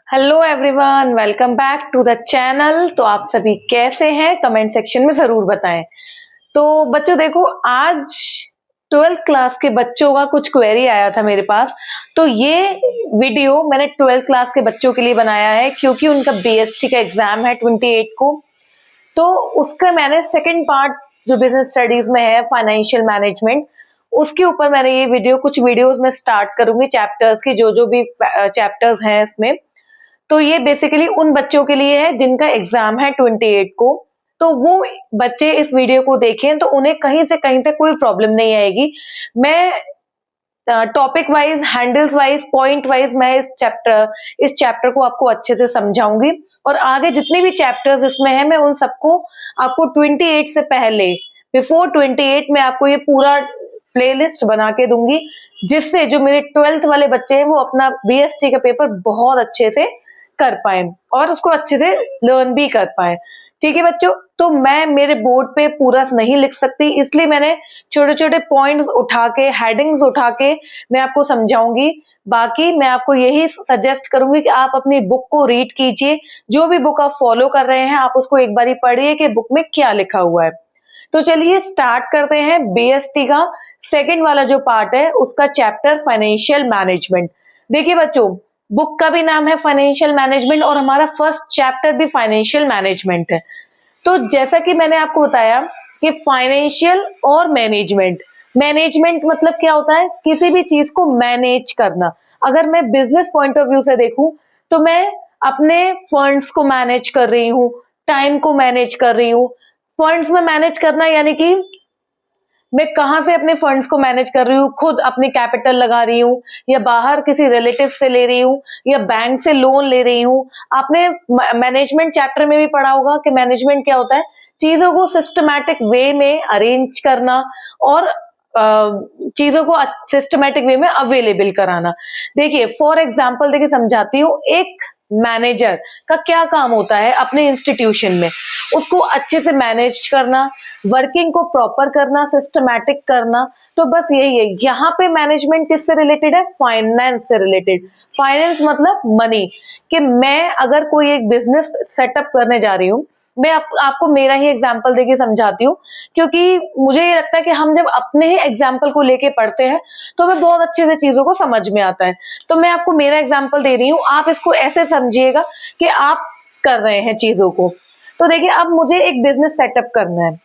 Hello everyone, welcome back to the channel. तो आप सभी कैसे हैं, कमेंट सेक्शन में जरूर बताएं। तो बच्चों देखो, आज 12th क्लास के बच्चों का कुछ क्वेरी आया था मेरे पास। तो ये वीडियो मैंने 12th क्लास के बच्चों के लिए बनाया है, क्योंकि उनका बीएसटी का एग्जाम है 28 को। तो उसका मैंने सेकंड पार्ट जो बिजनेस स्टडीज में है, फाइनेंशियल मैनेजमेंट, उसके ऊपर मैंने ये वीडियो, कुछ वीडियोस में स्टार्ट करूंगी चैप्टर्स की, जो भी चैप्टर्स हैं इसमें। तो ये बेसिकली उन बच्चों के लिए है जिनका एग्जाम है 28 को। तो वो बच्चे इस वीडियो को देखें तो उन्हें कहीं से कहीं तक कोई प्रॉब्लम नहीं आएगी। मैं topic wise, handles wise, point wise मैं इस चैप्टर को आपको अच्छे से समझाऊंगी। और आगे जितने भी चैप्टर्स इसमें है, मैं उन सबको आपको 28 से पहले, बिफोर 28 में आपको ये पूरा प्लेलिस्ट बना के दूंगी, जिससे जो मेरे 12th वाले बच्चे हैं वो अपना बीएसटी का पेपर बहुत अच्छे से कर पाए और उसको अच्छे से लर्न भी कर पाए। ठीक है बच्चों, तो मैं मेरे बोर्ड पे पूरा नहीं लिख सकती, इसलिए मैंने छोटे छोटे पॉइंट्स उठा के, हेडिंग्स उठा के मैं आपको समझाऊंगी। बाकी मैं आपको यही सजेस्ट करूंगी कि आप अपनी बुक को रीड कीजिए। जो भी बुक आप फॉलो कर रहे हैं, आप उसको एक बारी पढ़िए कि बुक में क्या लिखा हुआ है। तो चलिए स्टार्ट करते हैं। बीएसटी का सेकंड वाला जो पार्ट है, उसका चैप्टर फाइनेंशियल मैनेजमेंट। देखिए बच्चों, बुक का भी नाम है फाइनेंशियल मैनेजमेंट और हमारा फर्स्ट चैप्टर भी फाइनेंशियल मैनेजमेंट है। तो जैसा कि मैंने आपको बताया कि फाइनेंशियल और मैनेजमेंट, मैनेजमेंट मतलब क्या होता है, किसी भी चीज को मैनेज करना। अगर मैं बिजनेस पॉइंट ऑफ व्यू से देखूं तो मैं अपने फंड्स को मैनेज कर रही हूँ, टाइम को मैनेज कर रही हूँ। फंड्स में मैनेज करना यानी कि मैं कहां से अपने फंड्स को मैनेज कर रही हूँ, खुद अपनी कैपिटल लगा रही हूँ या बाहर किसी रिलेटिव से ले रही हूँ या बैंक से लोन ले रही हूँ। आपने मैनेजमेंट चैप्टर में भी पढ़ा होगा कि मैनेजमेंट क्या होता है, चीजों को सिस्टमैटिक वे में अरेंज करना और चीजों को सिस्टमैटिक वे में अवेलेबल कराना। देखिए फॉर एग्जाम्पल, देखिए समझाती हूँ। एक मैनेजर का क्या काम होता है अपने इंस्टीट्यूशन में, उसको अच्छे से मैनेज करना, वर्किंग को प्रॉपर करना, सिस्टमैटिक करना। तो बस यही है। यहाँ पे मैनेजमेंट किससे रिलेटेड है, फाइनेंस से रिलेटेड। फाइनेंस मतलब मनी, कि मैं अगर कोई एक बिजनेस सेटअप करने जा रही हूँ, मैं आपको मेरा ही एग्जांपल देके समझाती हूँ, क्योंकि मुझे ये लगता है कि हम जब अपने ही एग्जांपल को लेके पढ़ते हैं तो हमें बहुत अच्छे से चीजों को समझ में आता है। तो मैं आपको मेरा एग्जांपल दे रही हूँ, आप इसको ऐसे समझिएगा कि आप कर रहे हैं चीजों को। तो देखिए, अब मुझे एक बिजनेस सेटअप करना है।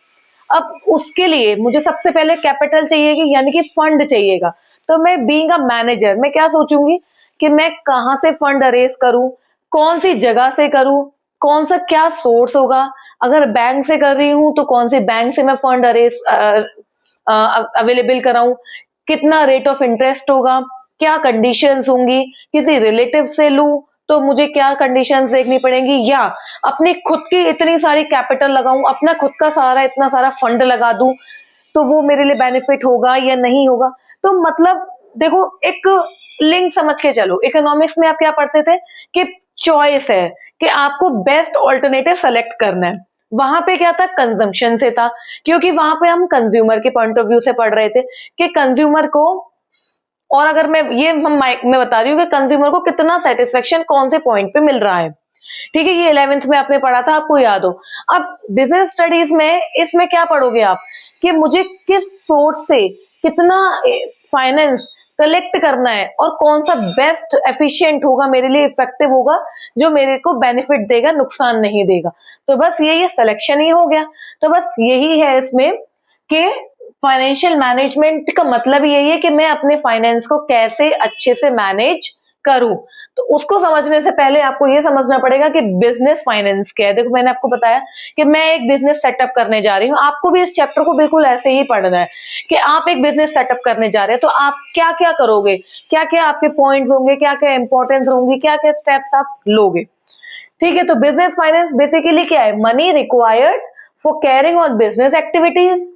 अब उसके लिए मुझे सबसे पहले कैपिटल चाहिएगी, यानी कि फंड चाहिएगा। तो मैं बीइंग अ मैनेजर, मैं क्या सोचूंगी कि मैं कहां से फंड अरेज करूं, कौन सी जगह से करूं, कौन सा क्या सोर्स होगा। अगर बैंक से कर रही हूं तो कौन सी बैंक से मैं फंड अरेज अवेलेबल कराऊं, कितना रेट ऑफ इंटरेस्ट होगा, क्या कंडीशंस होंगी, किसी रिलेटिव से लूं तो मुझे क्या कंडीशंस देखनी पड़ेंगी, या अपनी खुद की इतनी सारी कैपिटल लगाऊं, अपना खुद का सारा इतना सारा फंड लगा दूं, तो वो मेरे लिए बेनिफिट होगा या नहीं होगा। तो मतलब देखो, एक लिंक समझ के चलो। इकोनॉमिक्स में आप क्या पढ़ते थे कि चॉइस है, कि आपको बेस्ट ऑल्टरनेटिव सेलेक्ट करना है। वहां पे क्या था, कंजम्पशन से था, क्योंकि वहां पे हम कंज्यूमर के पॉइंट ऑफ व्यू से पढ़ रहे थे कि कंज्यूमर को, और अगर मैं बता रही हूँ कि कंज्यूमर को कितना सेटिस्फेक्शन कौन से पॉइंट पे मिल रहा है। ठीक है, ये 11th में आपने पढ़ा था, आपको याद हो। अब बिजनेस स्टडीज में इसमें क्या पढ़ोगे आप, कि मुझे किस सोर्स से कितना फाइनेंस कलेक्ट करना है और कौन सा बेस्ट एफिशिएंट होगा, मेरे लिए इफेक्टिव होगा, जो मेरे को बेनिफिट देगा, नुकसान नहीं देगा। तो बस ये सिलेक्शन ही हो गया। तो बस यही है इसमें कि फाइनेंशियल मैनेजमेंट का मतलब यही है कि मैं अपने फाइनेंस को कैसे अच्छे से मैनेज करूं। तो उसको समझने से पहले आपको ये समझना पड़ेगा कि बिजनेस फाइनेंस क्या है। देखो, मैंने आपको बताया कि मैं एक बिजनेस सेटअप करने जा रही हूँ। आपको भी इस चैप्टर को बिल्कुल ऐसे ही पढ़ना है कि आप एक बिजनेस सेटअप करने जा रहे हैं, तो आप क्या क्या करोगे, क्या क्या आपके पॉइंट्स होंगे, क्या क्या इंपॉर्टेंस होंगी, क्या क्या स्टेप्स आप लोगे। ठीक है, तो बिजनेस फाइनेंस बेसिकली क्या है, money required for carrying on business activities.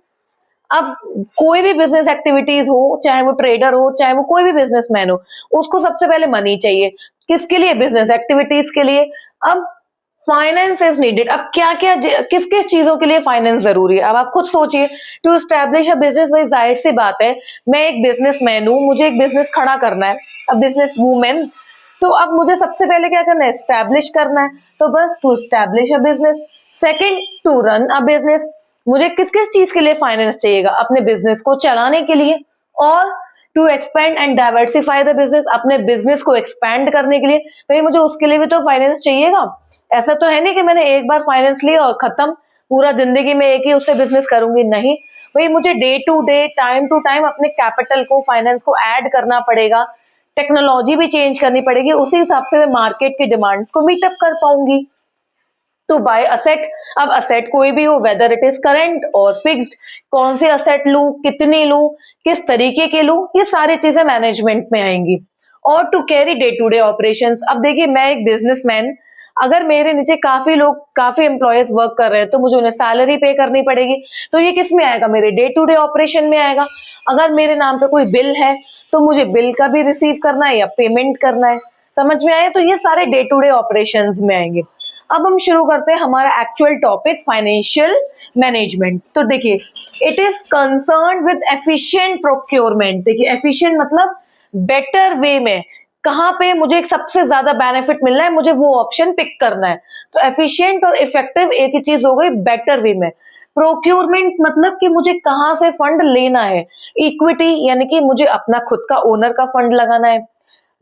अब कोई भी बिजनेस एक्टिविटीज हो, चाहे वो ट्रेडर हो, चाहे वो कोई भी बिजनेसमैन हो, उसको सबसे पहले मनी चाहिए। किसके लिए, बिजनेस एक्टिविटीज के लिए। अब फाइनेंस इज नीडेड। अब क्या क्या, किस किस चीजों के लिए फाइनेंस जरूरी है, अब आप खुद सोचिए। टू स्टैब्लिश अ बिजनेस, भाई जाहिर सी बात है, मैं एक बिजनेसमैन हूं, मुझे एक बिजनेस खड़ा करना है, अब बिजनेस वूमेन, तो अब मुझे सबसे पहले क्या करना है, एस्टैब्लिश करना है। तो बस to establish a business, second to run a business. मुझे किस किस चीज के लिए फाइनेंस चाहिएगा, अपने बिजनेस को चलाने के लिए, और to expand and diversify the business, अपने बिजनेस को एक्सपैंड करने के लिए भाई मुझे उसके लिए भी तो फाइनेंस चाहिएगा। ऐसा तो है नहीं कि मैंने एक बार फाइनेंस लिया और खत्म, पूरा जिंदगी में एक ही उससे बिजनेस करूंगी, नहीं भाई मुझे day to day time to time अपने कैपिटल को, फाइनेंस को ऐड करना पड़ेगा, टेक्नोलॉजी भी चेंज करनी पड़ेगी, उसी हिसाब से मैं मार्केट की डिमांड्स को मीटअप कर पाऊंगी। टू बाय असेट, अब असेट कोई भी हो, वेदर इट इज करेंट और फिक्स्ड, कौन सी असेट लूं, कितनी लूं, किस तरीके के लूं, ये सारी चीजें मैनेजमेंट में आएंगी। और to carry day to day operations, अब देखिए मैं एक बिजनेसमैन, अगर मेरे नीचे काफी लोग, काफी एम्प्लॉयज वर्क कर रहे हैं तो मुझे उन्हें सैलरी पे करनी पड़ेगी, तो ये किस में आएगा, मेरे डे टू डे ऑपरेशन में आएगा। अगर मेरे नाम पे कोई बिल है तो मुझे बिल का भी रिसीव करना है या पेमेंट करना है, समझ में आया, तो ये सारे डे टू डे ऑपरेशंस में आएंगे। अब हम शुरू करते हैं हमारा एक्चुअल टॉपिक, फाइनेंशियल मैनेजमेंट। तो देखिए it is concern with efficient procurement. देखिए एफिशिएंट मतलब बेटर वे में, कहां पे मुझे सबसे ज्यादा बेनिफिट मिल रहा है, मुझे वो ऑप्शन पिक करना है। तो एफिशिएंट और इफेक्टिव एक ही चीज हो गई, बेटर वे में। प्रोक्योरमेंट मतलब कि मुझे कहां से फंड लेना है, इक्विटी यानी कि मुझे अपना खुद का ओनर का फंड लगाना है,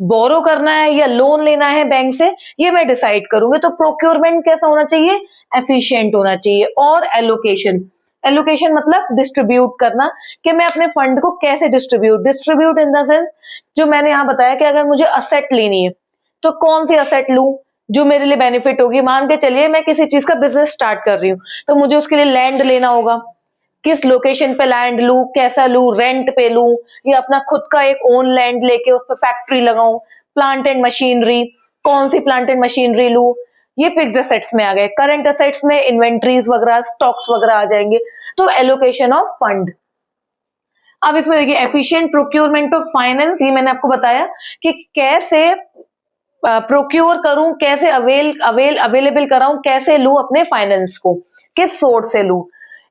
बोरो करना है या लोन लेना है बैंक से, ये मैं डिसाइड करूंगी। तो प्रोक्योरमेंट कैसा होना चाहिए, एफिशिएंट होना चाहिए। और एलोकेशन, एलोकेशन मतलब डिस्ट्रीब्यूट करना, कि मैं अपने फंड को कैसे डिस्ट्रीब्यूट इन द सेंस, जो मैंने यहाँ बताया कि अगर मुझे असेट लेनी है तो कौन सी असेट लूं जो मेरे लिए बेनिफिट होगी। मान के चलिए मैं किसी चीज का बिजनेस स्टार्ट कर रही हूँ, तो मुझे उसके लिए लैंड लेना होगा, किस लोकेशन पे लैंड लूं, कैसा लूं, रेंट पे लूं या अपना खुद का एक ओन लैंड लेके उस पर फैक्ट्री लगाऊं, प्लांट एंड मशीनरी, कौन सी प्लांट एंड मशीनरी लूं, ये फिक्स्ड असेट्स में आ गए। करंट असेट्स में इन्वेंट्रीज वगैरह, स्टॉक्स वगैरह आ जाएंगे। तो एलोकेशन ऑफ फंड। अब इसमें देखिए एफिशिएंट प्रोक्योरमेंट ऑफ फाइनेंस, ये मैंने आपको बताया कि कैसे प्रोक्योर करूं, कैसे अवेलेबल कराऊं, कैसे लूं अपने फाइनेंस को, किस सोर्स से लूं।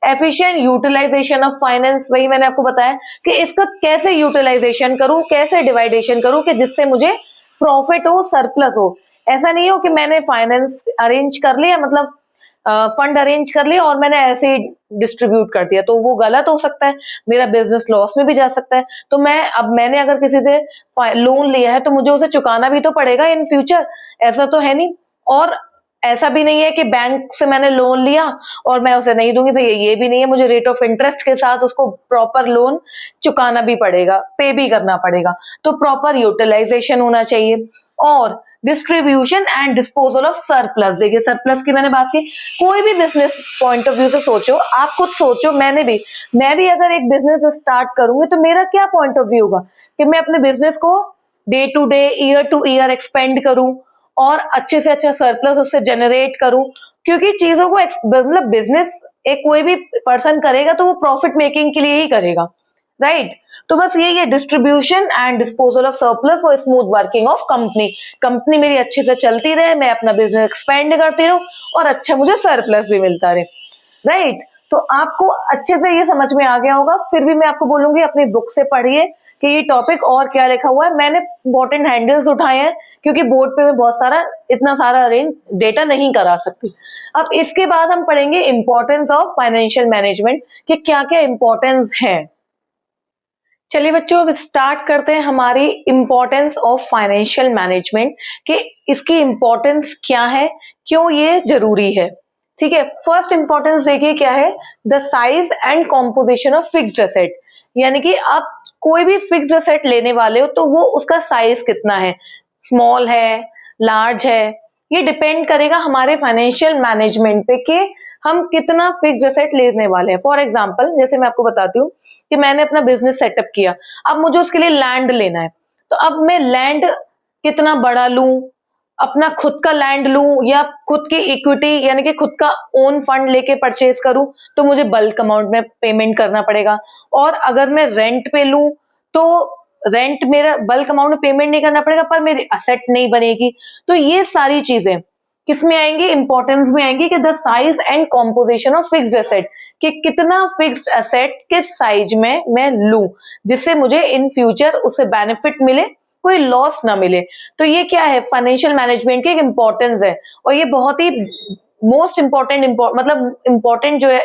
एफिशिएंट यूटिलाइजेशन ऑफ फाइनेंस, वही मैंने आपको बताया कि इसका कैसे यूटिलाइजेशन करूं, कैसे डिवाइडेशन करूं कि जिससे मुझे प्रॉफिट हो, सरप्लस हो। ऐसा नहीं हो कि मैंने फाइनेंस अरेंज कर लिया, मतलब फंड अरेंज कर लिया और मैंने ऐसे ही डिस्ट्रीब्यूट कर दिया, तो वो गलत हो सकता है, मेरा बिजनेस लॉस में भी जा सकता है। तो मैंने अगर किसी से लोन लिया है तो मुझे उसे चुकाना भी तो पड़ेगा इन फ्यूचर, ऐसा तो है नहीं। और ऐसा भी नहीं है कि बैंक से मैंने लोन लिया और मैं उसे नहीं दूंगी, भैया ये भी नहीं है, मुझे रेट ऑफ इंटरेस्ट के साथ उसको प्रॉपर लोन चुकाना भी पड़ेगा, पे भी करना पड़ेगा। तो प्रॉपर यूटिलाइजेशन होना चाहिए। और distribution and disposal of surplus, देखिए सरप्लस की मैंने बात की, कोई भी बिजनेस पॉइंट ऑफ व्यू से सोचो, आप खुद सोचो, मैं भी अगर एक बिजनेस स्टार्ट करूंगी तो मेरा क्या पॉइंट ऑफ व्यू होगा कि मैं अपने बिजनेस को day to day, year to year expand करूं और अच्छे से अच्छा सरप्लस उससे जनरेट करूं, क्योंकि चीजों को मतलब बिजनेस एक कोई भी पर्सन करेगा तो वो प्रॉफिट मेकिंग के लिए ही करेगा, राइट। तो बस यही है, distribution and disposal of surplus for smooth working of company मेरी अच्छे से चलती रहे, मैं अपना बिजनेस एक्सपेंड करती रहूं और अच्छा मुझे सरप्लस भी मिलता रहे, राइट। तो आपको अच्छे से ये समझ में आ गया होगा। फिर भी मैं आपको बोलूंगी अपनी बुक से पढ़िए कि ये टॉपिक और क्या लिखा हुआ है। मैंने इंपॉर्टेंट हैंडल्स उठाए हैं क्योंकि बोर्ड पे मैं बहुत सारा, इतना सारा अरेंज डेटा नहीं करा सकती। अब इसके बाद हम पढ़ेंगे इंपॉर्टेंस ऑफ फाइनेंशियल मैनेजमेंट, कि क्या क्या इंपॉर्टेंस है। चलिए बच्चों अब स्टार्ट करते हैं हमारी इंपॉर्टेंस ऑफ फाइनेंशियल मैनेजमेंट, कि इसकी इंपॉर्टेंस क्या है, क्यों ये जरूरी है। ठीक है, फर्स्ट इंपॉर्टेंस देखिए क्या है, the size and composition of fixed asset, यानी कि आप कोई भी फिक्स्ड असेट लेने वाले हो तो वो उसका साइज कितना है, स्मॉल है, लार्ज है, ये डिपेंड करेगा हमारे फाइनेंशियल मैनेजमेंट पे कि हम कितना फिक्स्ड असेट लेने वाले हैं। फॉर एग्जांपल जैसे मैं आपको बताती हूँ कि मैंने अपना बिजनेस सेटअप किया, अब मुझे उसके लिए लैंड लेना है, तो अब मैं लैंड कितना बड़ा लूं, अपना खुद का लैंड लूं या खुद की इक्विटी यानी कि खुद का ओन फंड लेके परचेज करूं, तो मुझे बल्क अमाउंट में पेमेंट करना पड़ेगा। और अगर मैं रेंट पे लूं तो रेंट मेरा बल्क अमाउंट में पेमेंट नहीं करना पड़ेगा, पर मेरी असेट नहीं बनेगी। तो ये सारी चीजें किसमें आएंगी, इंपॉर्टेंस में आएंगी कि the size and composition of fixed asset, कि कितना फिक्स्ड असेट किस साइज में मैं लूं जिससे मुझे इन फ्यूचर उससे बेनिफिट मिले कोई लॉस ना मिले। तो ये क्या है, फाइनेंशियल मैनेजमेंट की एक इंपॉर्टेंस है, और ये बहुत ही मोस्ट इम्पोर्टेंट मतलब इम्पोर्टेंट जो है,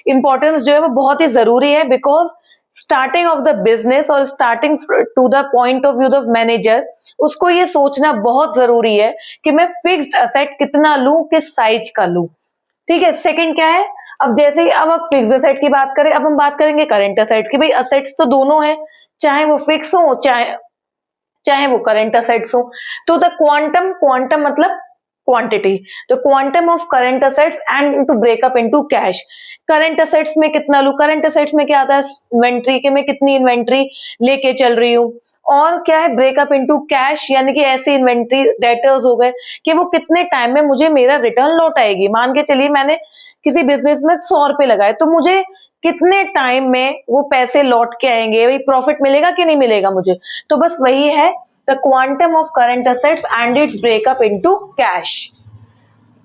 इम्पोर्टेंस जो है वो बहुत ही जरूरी है, because starting of the business और starting to the point of view of manager, उसको ये सोचना बहुत जरूरी है कि मैं फिक्स्ड असेट कितना लूं, किस साइज का लूं। ठीक है। सेकंड क्या है, अब जैसे ही अब फिक्स्ड असेट की बात करें, अब हम बात करेंगे करंट असेट की। भाई असेट्स तो दोनों है, चाहे वो फिक्स हो चाहे वो करंट असेट्स हो। तो द क्वांटम मतलब क्वांटिटी, तो quantum of current assets and to breakup into cash. Current assets में कितना लूं, करंट असेट्स में क्या आता है, इन्वेंट्री के, मैं कितनी इन्वेंट्री लेके चल रही हूँ। और क्या है, ब्रेकअप इनटू कैश, यानी कि ऐसी इन्वेंट्री डेटर्स हो गए कि वो कितने टाइम में मुझे मेरा रिटर्न लौट आएगी। मान के चलिए मैंने किसी बिजनेस में 100 रुपए लगाए, तो मुझे कितने टाइम में वो पैसे लौट के आएंगे, वही प्रॉफिट मिलेगा कि नहीं मिलेगा मुझे। तो बस वही है the quantum of current assets and it's breakup into cash.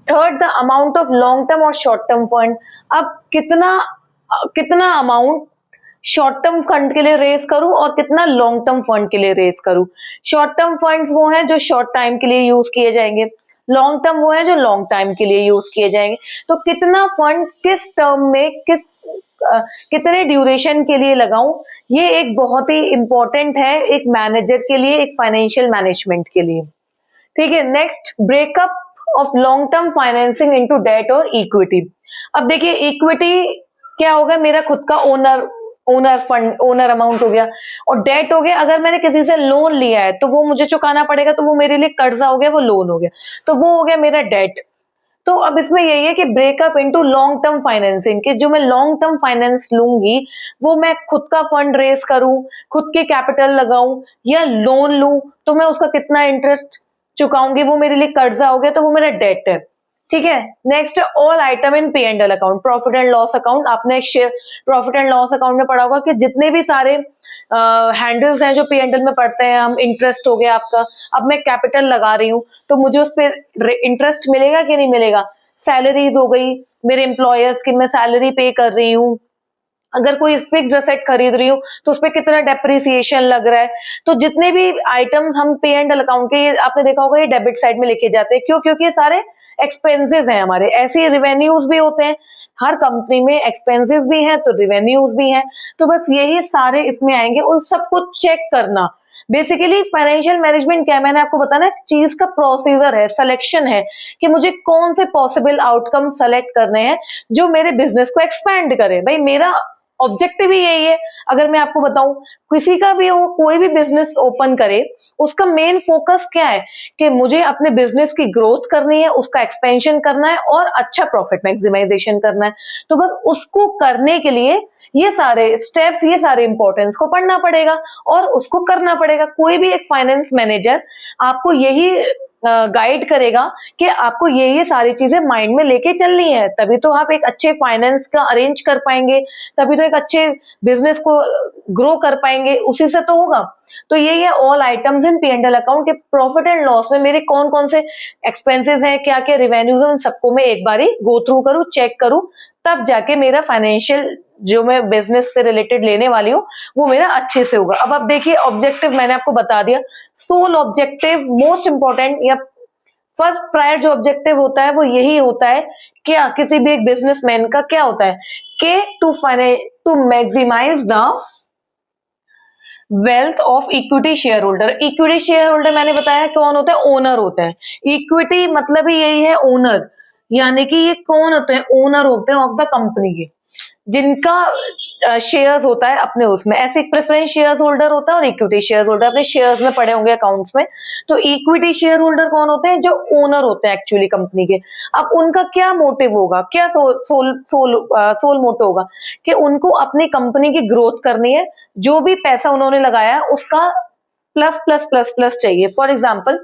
Third, the amount of long term और शॉर्ट टर्म फंड। अब कितना अमाउंट शॉर्ट टर्म फंड के लिए रेज करूं और कितना लॉन्ग टर्म फंड के लिए रेज करूं। शॉर्ट टर्म फंड्स वो हैं जो शॉर्ट टाइम के लिए यूज किए जाएंगे, लॉन्ग टर्म वो है जो लॉन्ग टाइम के लिए यूज किए जाएंगे। तो कितना फंड किस टर्म में कितने ड्यूरेशन के लिए लगाऊं, ये एक बहुत ही इंपॉर्टेंट है एक मैनेजर के लिए, एक फाइनेंशियल मैनेजमेंट के लिए। ठीक है। Next, breakup of long term financing into debt और इक्विटी। अब देखिए इक्विटी क्या होगा, मेरा खुद का ओनर अमाउंट हो गया, और डेट हो गया अगर मैंने किसी से लोन लिया है तो वो मुझे चुकाना पड़ेगा, तो वो मेरे लिए कर्जा हो गया, वो लोन हो गया, तो वो हो गया मेरा डेट। तो अब इसमें यही है कि breakup into long term financing, कि जो मैं लॉन्ग टर्म फाइनेंस लूंगी वो मैं खुद का फंड रेज करूं, खुद के कैपिटल लगाऊं या लोन लूं, तो मैं उसका कितना इंटरेस्ट चुकाऊंगी, वो मेरे लिए कर्जा हो गया, तो वो मेरा डेट है। ठीक है। Next, all item in P and L account, profit and loss account. आपने प्रॉफिट एंड लॉस अकाउंट में पढ़ा होगा कि जितने भी सारे हैंडल्स हैं जो पी एंड एल में पढ़ते हैं हम, इंटरेस्ट हो गया आपका, अब मैं कैपिटल लगा रही हूँ तो मुझे उस पर इंटरेस्ट मिलेगा कि नहीं मिलेगा। सैलरीज हो गई मेरे एम्प्लॉयर्स की, मैं सैलरी पे कर रही हूँ। अगर कोई फिक्स्ड एसेट खरीद रही हूँ तो उसपे कितना डेप्रिसिएशन लग रहा है। तो जितने भी आइटम्स हम पे एंड अकाउंट के, आपने देखा होगा ये डेबिट साइड में लिखे जाते हैं, क्यों, क्योंकि ये सारे एक्सपेंसेस हैं हमारे। ऐसे रिवेन्यूज भी होते हैं, हर कंपनी में एक्सपेंसेस भी हैं तो रिवेन्यूज भी हैं, तो बस यही सारे इसमें आएंगे, उन सबको चेक करना। बेसिकली फाइनेंशियल मैनेजमेंट क्या है, मैंने आपको बताया ना, चीज का प्रोसीजर है, सिलेक्शन है कि मुझे कौन से पॉसिबल आउटकम सेलेक्ट करने हैं जो मेरे बिजनेस को एक्सपैंड करे। भाई मेरा ऑब्जेक्टिव ही यही है। अगर मैं आपको बताऊं, किसी का भी वो कोई भी बिजनेस ओपन करे, उसका मेन फोकस क्या है कि मुझे अपने बिजनेस की ग्रोथ करनी है, उसका एक्सपेंशन करना है और अच्छा प्रॉफिट मैक्सिमाइजेशन करना है। तो बस उसको करने के लिए ये सारे स्टेप्स, ये सारे इंपॉर्टेंस को पढ़ना पड़ेगा और उसको करना पड़ेगा। कोई भी एक फाइनेंस मैनेजर आपको यही गाइड करेगा कि आपको ये सारी चीजें माइंड में लेके चलनी है, तभी तो आप एक अच्छे फाइनेंस का अरेंज कर पाएंगे, तभी तो एक अच्छे बिजनेस को ग्रो कर पाएंगे, उसी से तो होगा। तो यही है all items in P and L account के प्रॉफिट एंड लॉस में मेरे कौन कौन से एक्सपेंसेस हैं, क्या क्या रिवेन्यूज हैं, उन सबको मैं एक बारी गो थ्रू करूं, चेक करूं, तब जाके मेरा फाइनेंशियल जो मैं बिजनेस से रिलेटेड लेने वाली हूँ वो मेरा अच्छे से होगा। अब आप देखिए ऑब्जेक्टिव मैंने आपको बता दिया, सोल ऑब्जेक्टिव मोस्ट इंपॉर्टेंट या फर्स्ट प्रायर जो ऑब्जेक्टिव होता है वो यही होता है, क्या किसी भी एक बिजनेसमैन का क्या होता है कि to maximise the wealth of equity share holder. Equity share holder मैंने बताया कौन होता है, ओनर होता है। इक्विटी मतलब ही यही है ओनर, यानी कि ये कौन होते हैं, ओनर होते हैं ऑफ द कंपनी के, जिनका शेयर्स होता है अपने उसमें। ऐसे एक प्रेफरेंस शेयर्स होल्डर होता है और इक्विटी शेयर्स होल्डर, अपने शेयर्स में पड़े होंगे अकाउंट्स में। तो इक्विटी शेयर होल्डर कौन होते हैं, जो ओनर होते हैं एक्चुअली कंपनी के। अब उनका क्या मोटिव होगा, क्या सोल मोटिव होगा कि उनको अपनी कंपनी की ग्रोथ करनी है, जो भी पैसा उन्होंने लगाया उसका प्लस प्लस प्लस प्लस चाहिए। फॉर एग्जाम्पल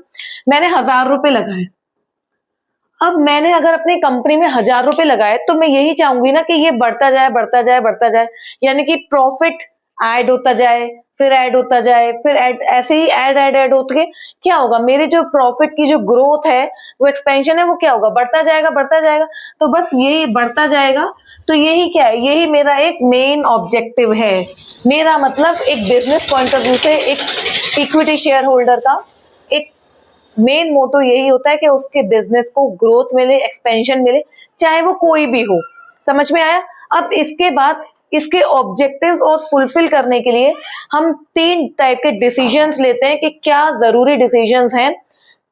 मैंने 1000 रुपए लगाए, अब मैंने अगर अपनी कंपनी में 1000 रुपए लगाए तो मैं यही चाहूंगी ना कि ये बढ़ता जाए बढ़ता जाए बढ़ता जाए, यानी कि प्रॉफिट ऐड होता जाए, फिर ऐड होता जाए, फिर ऐसे ही ऐड होते क्या होगा, मेरी जो प्रॉफिट की जो ग्रोथ है, वो एक्सपेंशन है, वो क्या होगा, बढ़ता जाएगा बढ़ता जाएगा। तो बस यही बढ़ता जाएगा। तो यही क्या है, यही मेरा एक मेन ऑब्जेक्टिव है। मेरा मतलब एक बिजनेस पॉइंट ऑफ व्यू से एक इक्विटी शेयर होल्डर का एक मेन मोटो यही होता है कि उसके बिजनेस को ग्रोथ मिले, एक्सपेंशन मिले, चाहे वो कोई भी हो। समझ में आया? अब इसके बाद इसके ऑब्जेक्टिव्स और फुलफिल करने के लिए हम 3 टाइप के डिसीजंस लेते हैं कि क्या जरूरी डिसीजंस हैं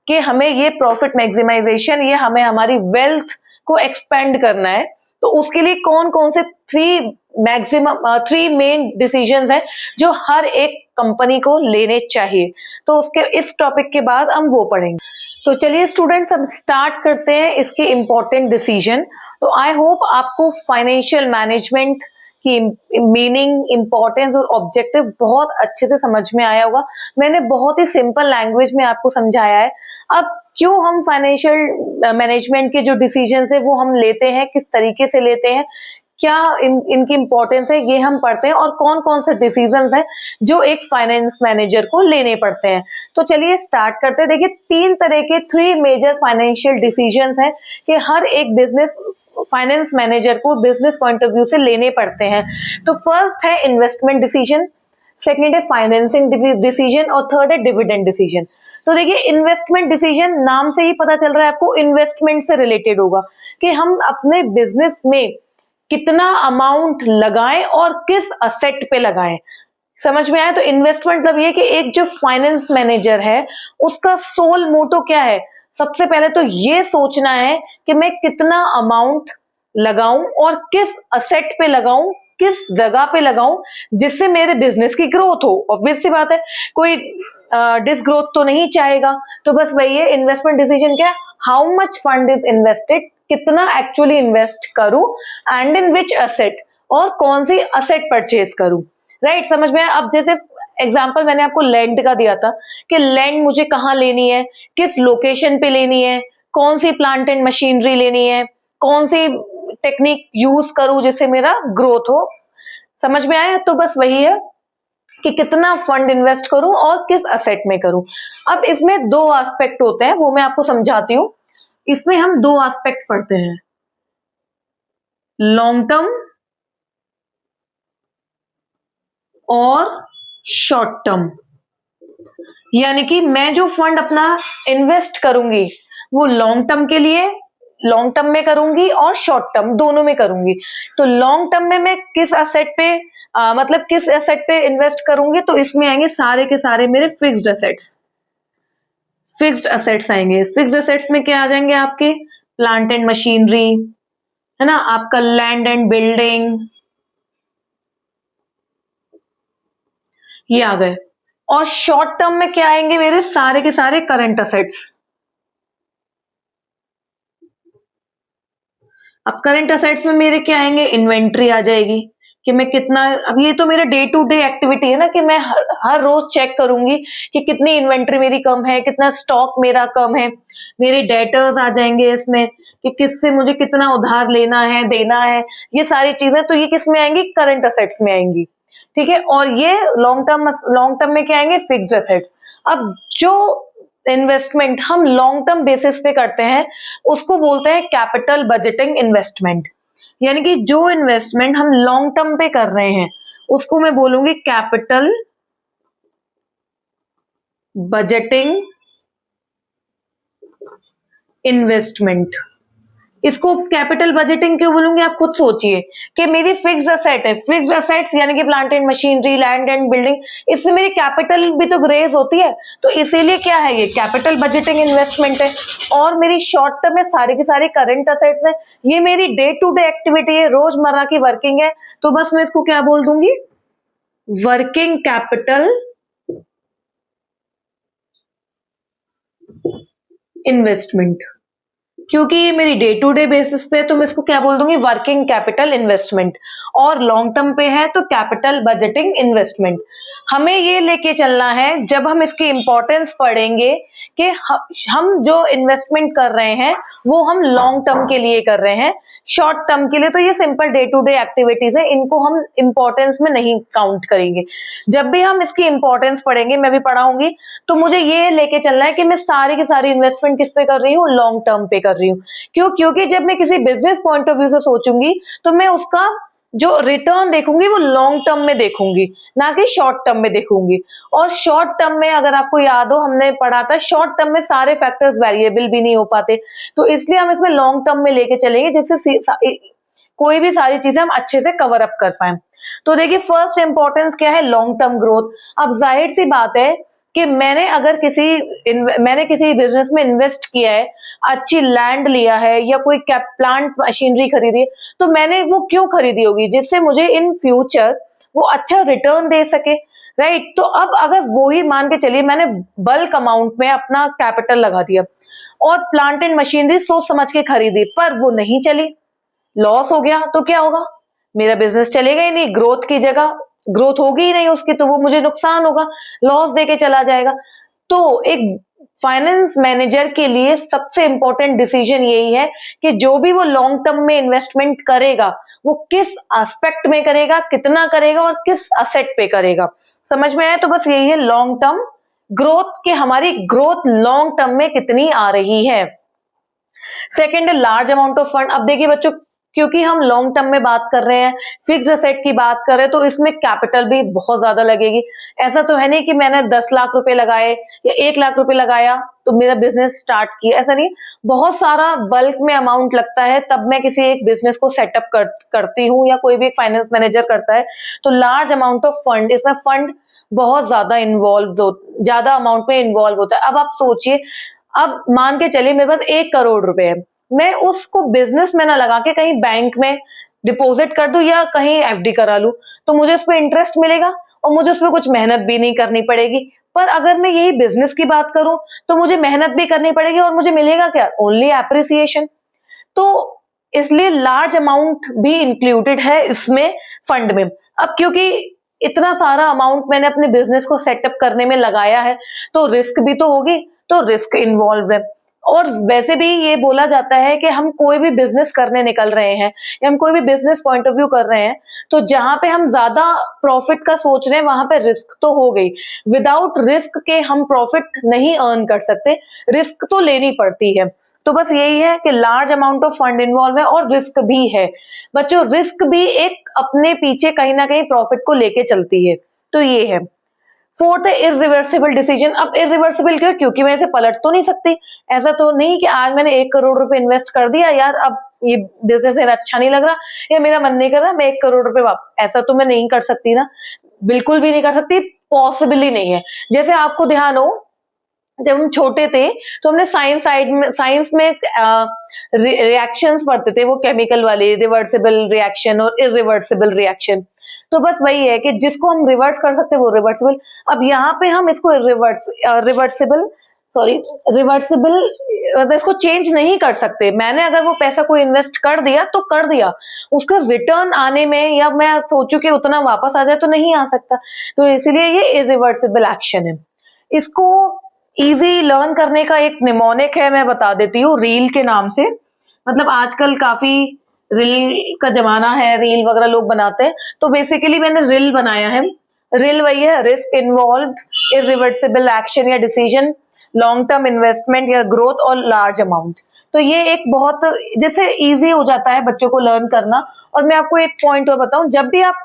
कि हमें ये प्रॉफिट मैक्सिमाइजेशन, ये हमें हमारी वेल्थ को एक्सपेंड करना है। तो उसके लिए कौन कौन से 3 मेन डिसीजंस हैं जो हर एक कंपनी को लेने चाहिए। तो उसके इस टॉपिक के बाद हम वो पढ़ेंगे। तो चलिए स्टूडेंट्स, हम स्टार्ट करते हैं इसके इंपॉर्टेंट डिसीजन। तो आई होप आपको फाइनेंशियल मैनेजमेंट की मीनिंग, इंपॉर्टेंस और ऑब्जेक्टिव बहुत अच्छे से समझ में आया होगा। मैंने बहुत ही सिंपल लैंग्वेज में आपको समझाया है। अब क्यों हम फाइनेंशियल मैनेजमेंट के जो डिसीजंस है वो हम लेते हैं, किस तरीके से लेते हैं, क्या इनकी इंपॉर्टेंस है, ये हम पढ़ते हैं, और कौन कौन से डिसीजंस हैं जो एक फाइनेंस मैनेजर को लेने पड़ते हैं। तो चलिए स्टार्ट करते हैं। देखिए 3 तरह के 3 मेजर फाइनेंशियल डिसीजंस हैं कि हर एक बिजनेस फाइनेंस मैनेजर को बिजनेस पॉइंट ऑफ व्यू से लेने पड़ते हैं। तो फर्स्ट है इन्वेस्टमेंट डिसीजन, सेकंड है फाइनेंसिंग डिसीजन और थर्ड है डिविडेंड डिसीजन। तो देखिए इन्वेस्टमेंट डिसीजन, नाम से ही पता चल रहा है आपको इन्वेस्टमेंट से रिलेटेड होगा कि हम अपने बिजनेस में कितना अमाउंट लगाएं और किस असेट पे लगाएं। समझ में आया? तो इन्वेस्टमेंट मतलब ये कि एक जो फाइनेंस मैनेजर है उसका सोल मोटो क्या है, सबसे पहले तो ये सोचना है कि मैं कितना अमाउंट लगाऊं और किस असेट पे लगाऊं, किस जगह पे लगाऊं जिससे मेरे बिजनेस की ग्रोथ हो। ऑब्वियस सी बात है, कोई डिसग्रोथ तो नहीं चाहेगा। तो बस वही है इन्वेस्टमेंट डिसीजन। क्या? How much fund is invested, कितना एक्चुअली इन्वेस्ट करूं, एंड इन विच असेट, और कौन सी असेट परचेज करूं। राइट, समझ में आया? अब जैसे एग्जाम्पल मैंने आपको लैंड का दिया था कि लैंड मुझे कहाँ लेनी है, किस लोकेशन पे लेनी है, कौन सी प्लांट एंड मशीनरी लेनी है, कौन सी टेक्निक यूज करूं जिससे मेरा ग्रोथ हो। समझ में आया? तो बस वही है कि कितना फंड इन्वेस्ट करूं और किस असेट में करूं। अब इसमें 2 एस्पेक्ट होते हैं, वो मैं आपको समझाती हूं। इसमें हम 2 एस्पेक्ट पढ़ते हैं, लॉन्ग टर्म और शॉर्ट टर्म। यानी कि मैं जो फंड अपना इन्वेस्ट करूंगी वो लॉन्ग टर्म के लिए, लॉन्ग टर्म में करूंगी और शॉर्ट टर्म, दोनों में करूंगी। तो लॉन्ग टर्म में मैं किस एसेट पे मतलब किस एसेट पे इन्वेस्ट करूंगी, तो इसमें आएंगे सारे के सारे मेरे फिक्स्ड एसेट्स। फिक्स्ड एसेट्स आएंगे। फिक्स्ड एसेट्स में क्या आ जाएंगे आपके? प्लांट एंड मशीनरी, है ना, आपका लैंड एंड बिल्डिंग, ये आ गए। और शॉर्ट टर्म में क्या आएंगे? मेरे सारे के सारे करंट असेट्स। अब करंट असेट्स में मेरे क्या आएंगे? इन्वेंट्री आ जाएगी कि मैं कितना, अब ये तो मेरा डे टू डे एक्टिविटी है ना कि मैं हर रोज चेक करूंगी कि कितनी इन्वेंट्री मेरी कम है, कितना स्टॉक मेरा कम है। मेरे डेटर्स आ जाएंगे इसमें कि किससे मुझे कितना उधार लेना है, देना है, ये सारी चीजें। तो ये किस में आएंगी? करंट असेट्स में आएंगी। ठीक है, और ये लॉन्ग टर्म में क्या आएंगे? Fixed assets. अब जो इन्वेस्टमेंट हम लॉन्ग टर्म बेसिस पे करते हैं उसको बोलते हैं कैपिटल बजटिंग इन्वेस्टमेंट। यानी कि जो इन्वेस्टमेंट हम लॉन्ग टर्म पे कर रहे हैं उसको मैं बोलूंगी कैपिटल बजटिंग इन्वेस्टमेंट। इसको कैपिटल बजटिंग क्यों बोलूंगी, आप खुद सोचिए कि मेरी फिक्स्ड असेट है, फिक्स्ड असेट्स यानी कि plant and machinery, land and building, इसमें मेरी कैपिटल भी तो रेज होती है, तो इसीलिए क्या है, ये कैपिटल बजटिंग इन्वेस्टमेंट है। और मेरी शॉर्ट टर्म में सारी की सारी करंट असेट्स है, ये मेरी डे टू डे एक्टिविटी है, रोजमर्रा की वर्किंग है, तो बस मैं इसको क्या बोल दूंगी? Working capital investment. क्योंकि ये मेरी डे टू डे बेसिस पे है तो मैं इसको क्या बोल दूंगी? Working capital investment. और लॉन्ग टर्म पे है तो कैपिटल बजटिंग इन्वेस्टमेंट। हमें ये लेके चलना है जब हम इसकी इंपॉर्टेंस पढ़ेंगे कि हम जो इन्वेस्टमेंट कर रहे हैं वो हम लॉन्ग टर्म के लिए कर रहे हैं, शॉर्ट टर्म के लिए तो ये simple day to day activities है, इनको हम इंपॉर्टेंस में नहीं काउंट करेंगे। जब भी हम इसकी इंपॉर्टेंस पढ़ेंगे, मैं भी पढ़ाऊंगी, तो मुझे ये लेके चलना है कि मैं सारी की सारी इन्वेस्टमेंट किस पे कर रही हूँ? लॉन्ग टर्म पे कर रही हूँ। क्यों? क्योंकि जब मैं किसी बिजनेस पॉइंट ऑफ व्यू से सोचूंगी तो मैं उसका जो रिटर्न देखूंगी वो लॉन्ग टर्म में देखूंगी, ना कि शॉर्ट टर्म में देखूंगी। और शॉर्ट टर्म में अगर आपको याद हो, हमने पढ़ा था शॉर्ट टर्म में सारे फैक्टर्स वेरिएबल भी नहीं हो पाते, तो इसलिए हम इसमें लॉन्ग टर्म में लेके चलेंगे, जिससे कोई भी सारी चीजें हम अच्छे से कवर अप कर पाए। तो देखिए फर्स्ट इंपॉर्टेंस क्या है, लॉन्ग टर्म ग्रोथ। अब जाहिर सी बात है कि मैंने किसी बिजनेस में इन्वेस्ट किया है, अच्छी लैंड लिया है या कोई प्लांट मशीनरी खरीदी है, तो मैंने वो क्यों खरीदी होगी, जिससे मुझे इन फ्यूचर वो अच्छा रिटर्न दे सके, राइट। तो अब अगर वो ही मान के चलिए मैंने बल्क अमाउंट में अपना कैपिटल लगा दिया और प्लांट एंड मशीनरी सोच समझ के खरीदी, पर वो नहीं चली, लॉस हो गया, तो क्या होगा, मेरा बिजनेस चलेगा ही नहीं, ग्रोथ की जगह ग्रोथ होगी ही नहीं उसकी, तो वो मुझे नुकसान होगा, लॉस देके चला जाएगा। तो एक फाइनेंस मैनेजर के लिए सबसे इंपॉर्टेंट डिसीजन यही है कि जो भी वो लॉन्ग टर्म में इन्वेस्टमेंट करेगा वो किस एस्पेक्ट में करेगा, कितना करेगा और किस असेट पे करेगा। समझ में आया? तो बस यही है लॉन्ग टर्म ग्रोथ, कि हमारी ग्रोथ लॉन्ग टर्म में कितनी आ रही है। सेकेंड है लार्ज अमाउंट ऑफ फंड। अब देखिए बच्चों, क्योंकि हम लॉन्ग टर्म में बात कर रहे हैं, फिक्स्ड असेट की बात कर रहे हैं, तो इसमें कैपिटल भी बहुत ज्यादा लगेगी। ऐसा तो है नहीं कि मैंने 10 लाख रुपए लगाए या 1 लाख रुपए लगाया तो मेरा बिजनेस स्टार्ट किया, ऐसा नहीं। बहुत सारा बल्क में अमाउंट लगता है, तब मैं किसी एक बिजनेस को सेटअप करती हूँ या कोई भी फाइनेंस मैनेजर करता है। तो लार्ज अमाउंट ऑफ फंड, इसमें फंड बहुत ज्यादा अमाउंट में इन्वॉल्व होता है। अब आप सोचिए, अब मान के चलिए मेरे पास 1 करोड़ रुपए है, मैं उसको बिजनेस में ना लगा के कहीं बैंक में डिपॉजिट कर दूं या कहीं एफडी करा लूं, तो मुझे उस पर इंटरेस्ट मिलेगा और मुझे उस पर कुछ मेहनत भी नहीं करनी पड़ेगी। पर अगर मैं यही बिजनेस की बात करूं तो मुझे मेहनत भी करनी पड़ेगी और मुझे मिलेगा क्या, ओनली एप्रिसिएशन। तो इसलिए लार्ज अमाउंट भी इंक्लूडेड है इसमें, फंड में। अब क्योंकि इतना सारा अमाउंट मैंने अपने बिजनेस को सेटअप करने में लगाया है, तो रिस्क भी तो होगी, तो रिस्क इन्वॉल्व है। और वैसे भी ये बोला जाता है कि हम कोई भी बिजनेस करने निकल रहे हैं या हम कोई भी बिजनेस पॉइंट ऑफ व्यू कर रहे हैं, तो जहां पे हम ज्यादा प्रॉफिट का सोच रहे हैं वहां पे रिस्क तो हो गई। विदाउट रिस्क के हम प्रॉफिट नहीं अर्न कर सकते, रिस्क तो लेनी पड़ती है। तो बस यही है कि large amount of fund involve है और रिस्क भी है। बच्चों रिस्क भी एक अपने पीछे कहीं ना कहीं प्रॉफिट को लेके चलती है, तो ये है। फोर्थ है इरिवर्सिबल डिसीजन। अब इरिवर्सिबल क्यों, क्योंकि मैं इसे पलट तो नहीं सकती। ऐसा तो नहीं कि आज मैंने 1 करोड़ रुपए इन्वेस्ट कर दिया, यार अब ये बिजनेस मेरा अच्छा नहीं लग रहा या मेरा मन नहीं कर रहा, मैं 1 करोड़ रुपए ऐसा तो मैं नहीं कर सकती ना, बिल्कुल भी नहीं कर सकती, पॉसिबल ही नहीं है। जैसे आपको ध्यान हो, जब हम छोटे थे तो हमने साइंस में रिएक्शंस पढ़ते थे, वो केमिकल वाले, रिवर्सिबल रिएक्शन और इरिवर्सिबल रिएक्शन। तो बस वही है कि जिसको हम रिवर्स कर सकते हैं वो रिवर्सिबल। अब यहाँ पे हम इसको रिवर्सिबल इसको चेंज नहीं कर सकते। मैंने अगर वो पैसा को इन्वेस्ट कर दिया तो कर दिया, उसका रिटर्न आने में या मैं सोचूं कि उतना वापस आ जाए तो नहीं आ सकता। तो इसीलिए ये इरिवर्सिबल एक्शन है। इसको इजी लर्न करने का एक निमोनिक है, मैं बता देती हूँ, रील के नाम से। मतलब आजकल काफी रील का जमाना है, रील वगैरह लोग बनाते हैं, तो बेसिकली मैंने रील बनाया है। रील वही है, रिस्क इन्वॉल्व्ड, इरिवर्सिबल एक्शन या डिसीजन, लॉन्ग टर्म इन्वेस्टमेंट या ग्रोथ और लार्ज अमाउंट। तो ये एक बहुत जैसे इजी हो जाता है बच्चों को लर्न करना। और मैं आपको एक पॉइंट और बताऊं, जब भी आप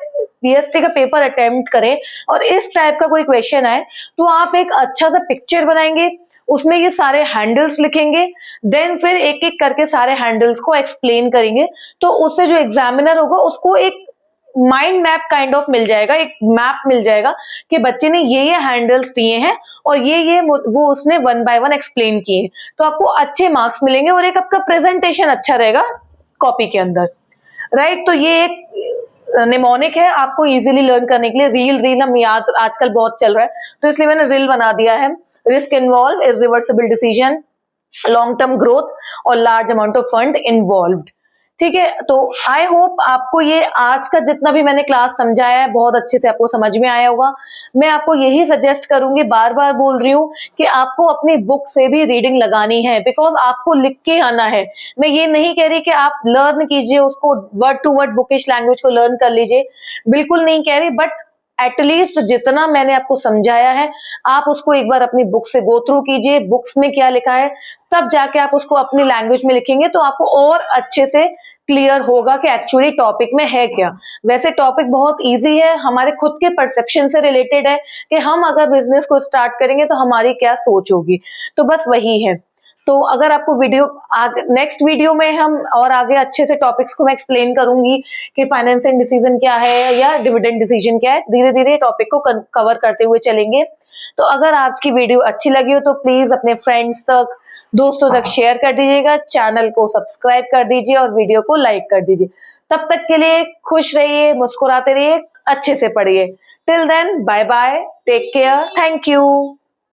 बीएसटी का पेपर अटेम्प्ट करें और इस टाइप का कोई क्वेश्चन आए, तो आप एक अच्छा सा पिक्चर बनाएंगे, उसमें ये सारे हैंडल्स लिखेंगे, देन फिर एक एक करके सारे हैंडल्स को एक्सप्लेन करेंगे। तो उससे जो एग्जामिनर होगा उसको एक माइंड मैप काइंड ऑफ मिल जाएगा, एक मैप मिल जाएगा कि बच्चे ने ये हैंडल्स दिए हैं और ये वो उसने 1 बाय 1 एक्सप्लेन किए। तो आपको अच्छे मार्क्स मिलेंगे और एक आपका प्रेजेंटेशन अच्छा रहेगा कॉपी के अंदर, राइट। तो ये एक निमोनिक है आपको इजीली लर्न करने के लिए। रील हम याद आजकल बहुत चल रहा है, तो इसलिए मैंने रील बना दिया है। Risk involve, irreversible decision, long term growth और large amount of fund involved. ठीक है, तो आई होप आपको ये आज का जितना भी मैंने क्लास समझाया है बहुत अच्छे से आपको समझ में आया होगा। मैं आपको यही सजेस्ट करूंगी, बार बार बोल रही हूँ कि आपको अपनी बुक से भी रीडिंग लगानी है, बिकॉज आपको लिख के आना है। मैं ये नहीं कह रही कि आप लर्न कीजिए उसको, word to word bookish language को लर्न कर लीजिए, बिल्कुल नहीं कह रही, बट एटलीस्ट जितना मैंने आपको समझाया है आप उसको एक बार अपनी बुक से गो थ्रू कीजिए, बुक्स में क्या लिखा है, तब जाके आप उसको अपनी लैंग्वेज में लिखेंगे तो आपको और अच्छे से क्लियर होगा कि एक्चुअली टॉपिक में है क्या। वैसे टॉपिक बहुत इजी है, हमारे खुद के परसेप्शन से रिलेटेड है कि हम अगर बिजनेस को स्टार्ट करेंगे तो हमारी क्या सोच होगी, तो बस वही है। तो अगर आपको वीडियो नेक्स्ट वीडियो में हम और आगे अच्छे से टॉपिक्स को मैं एक्सप्लेन करूंगी कि फाइनेंशियल डिसीजन क्या है या डिविडेंड डिसीजन क्या है, धीरे धीरे टॉपिक को कवर करते हुए चलेंगे। तो अगर आज की वीडियो अच्छी लगी हो तो प्लीज अपने फ्रेंड्स तक, दोस्तों तक शेयर कर दीजिएगा, चैनल को सब्सक्राइब कर दीजिए और वीडियो को लाइक कर दीजिए। तब तक के लिए खुश रहिए, मुस्कुराते रहिए, अच्छे से पढ़िए। Till then bye bye, take care, thank you.